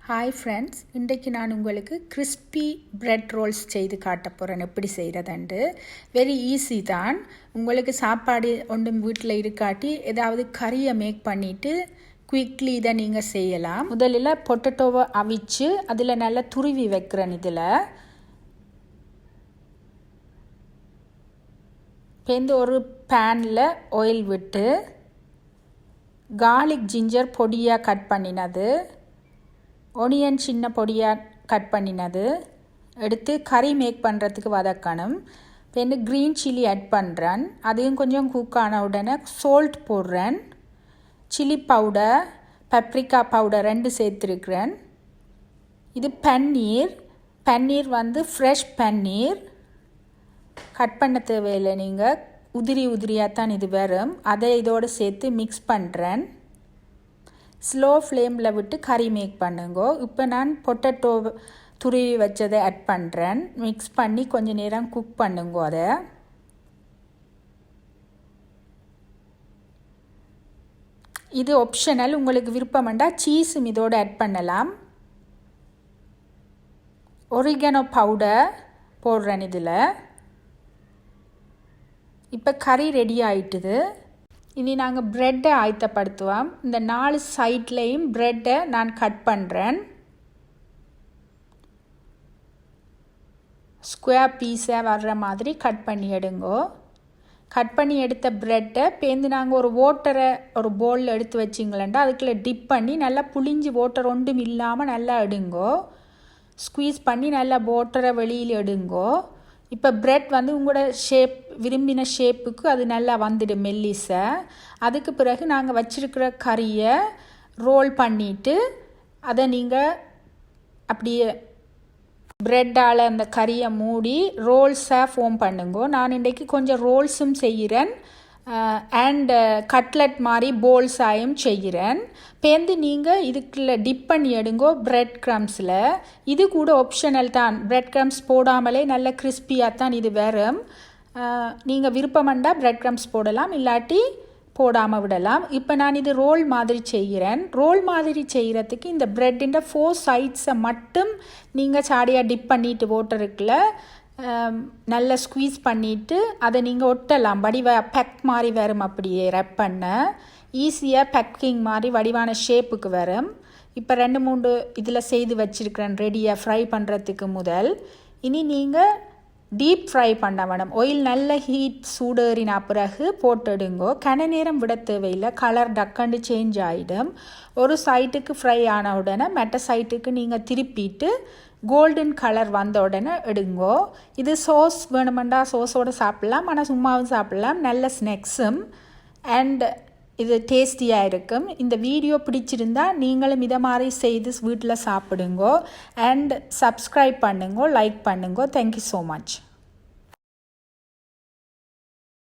Hi friends, இன்றைக்கு நான் உங்களுக்கு crispy bread rolls செய்து காட்ட போறேன் எப்படி செய்யறதுன்னு. Very easy தான். உங்களுக்கு சாப்பாடு ஒன்றும் வீட்டில் இருக்காட்டி ஏதாவது கறியை மேக் பண்ணிட்டு குயிக்லி இதை நீங்கள் செய்யலாம். முதலில் பொட்டேட்டோவை அவிச்சு அதில் நல்லா துருவி வைக்கிறேன். இதில் பேருந்து ஒரு பேனில் ஆயில் விட்டு garlic ginger பொடியாக கட் பண்ணினது, ஒனியன் சின்ன பொடியாக கட் பண்ணினது எடுத்து கறி மேக் பண்ணுறதுக்கு வதக்கணும். இப்போ க்ரீன் சில்லி ஆட் பண்ணுறேன். அதையும் கொஞ்சம் குக் ஆன உடனே சால்ட் போடுறேன். Chilli powder, paprika powder 2 சேர்த்துருக்கிறேன். இது பன்னீர் வந்து ஃப்ரெஷ் பன்னீர். கட் பண்ண தேவையில்லை, நீங்கள் உதிரியாக தான் இது வரும். அதை இதோடு சேர்த்து மிக்ஸ் பண்ணுறேன். ஸ்லோ ஃப்ளேமில் விட்டு கறி மேக் பண்ணுங்க. இப்போ நான் பொட்டேட்டோ துருவி வச்சதை ஆட் பண்ணுறேன். மிக்ஸ் பண்ணி கொஞ்சம் நேரம் குக் பண்ணுங்க. அதை இது ஆப்ஷனல், உங்களுக்கு விருப்பம்ண்டா சீஸும் இதோடு ஆட் பண்ணலாம். ஒரிகனோ பவுடர் போடுறேன் இதில். இப்போ கறி ரெடி ஆயிட்டுது. இனி நாங்கள் ப்ரெட்டை ஆயத்தப்படுத்துவோம். இந்த 4 சைட்லேயும் ப்ரெட்டை நான் கட் பண்ணுறேன். ஸ்கொயர் பீஸாக வர்ற மாதிரி கட் பண்ணி எடுங்கோ. கட் பண்ணி எடுத்த ப்ரெட்டை பேருந்து நாங்கள் ஒரு பவுலில் எடுத்து வச்சிங்களேன்டா அதுக்குள்ளே டிப் பண்ணி நல்லா புளிஞ்சு வாட்டர் ஒன்றும் இல்லாமல் நல்லா எடுங்கோ. ஸ்குவீஸ் பண்ணி நல்லா வாட்டரை வெளியில் எடுங்கோ. இப்போ ப்ரெட் வந்து உங்களோட விரும்பின ஷேப்புக்கு அது நல்லா வந்துடும் மெல்லிசை. அதுக்கு பிறகு நாங்கள் வச்சிருக்கிற கறியை ரோல் பண்ணிவிட்டு அதை நீங்கள் அப்படியே ப்ரெட்டால் அந்த கறியை மூடி ரோல்ஸாக ஃபார்ம் பண்ணுங்க. நான் இன்றைக்கு கொஞ்சம் ரோல்ஸும் செய்கிறேன் அண்ட் கட்லெட் மாதிரி போல்ஸாயும் செய்கிறேன். பேருந்து நீங்கள் இதுக்குள்ள டிப் பண்ணி எடுங்கோ ப்ரெட் க்ரம்ஸில். இது கூட ஆப்ஷனல் தான். ப்ரெட் க்ரம்ஸ் போடாமலே நல்ல கிறிஸ்பியாக தான் இது வரும். நீங்கள் விருப்பமண்டா ப்ரெட் க்ரம்ஸ் போடலாம், இல்லாட்டி போடாமல் விடலாம். இப்போ நான் இது ரோல் மாதிரி செய்கிறேன். ரோல் மாதிரி செய்கிறதுக்கு இந்த ப்ரெட்டின் 4 சைட்ஸை மட்டும் நீங்கள் சாடியாக டிப் பண்ணிட்டு வாட்டருக்குள்ள நல்லா ஸ்குவீஸ் பண்ணிவிட்டு அதை நீங்கள் ஒட்டலாம். பேக் மாதிரி வரும். அப்படியே ரப் பண்ண ஈஸியாக பேக்கிங் மாதிரி வடிவான ஷேப்புக்கு வரும். இப்போ 2-3 இதில் செய்து வச்சுருக்கிறேன் ரெடியாக ஃப்ரை பண்ணுறதுக்கு முதல். இனி நீங்கள் டீப் ஃப்ரை பண்ண வேணும். ஆயில் நல்ல ஹீட் சூடேறின பிறகு போட்டுடுங்கோ. கன நேரம் விட தேவையில்லை, கலர் டக்கண்டு சேஞ்ச் ஆகிடும். ஒரு சைட்டுக்கு ஃப்ரை ஆன உடனே மற்ற சைட்டுக்கு நீங்கள் திருப்பிட்டு கோல்டன் கலர் வந்த உடனே எடுங்கோ. இது சோஸ் வேணுமெண்டா சோஸோடு சாப்பிட்லாம், ஆனால் சும்மாவும் சாப்பிட்லாம். நல்ல ஸ்நாக்ஸும் அண்ட் இது டேஸ்டியாக இருக்கும். இந்த வீடியோ பிடிச்சிருந்தா நீங்களும் இதை மாதிரி செய்து வீட்டில் சாப்பிடுங்கோ அண்ட் சப்ஸ்கிரைப் பண்ணுங்கோ, லைக் பண்ணுங்கோ. Thank you so much.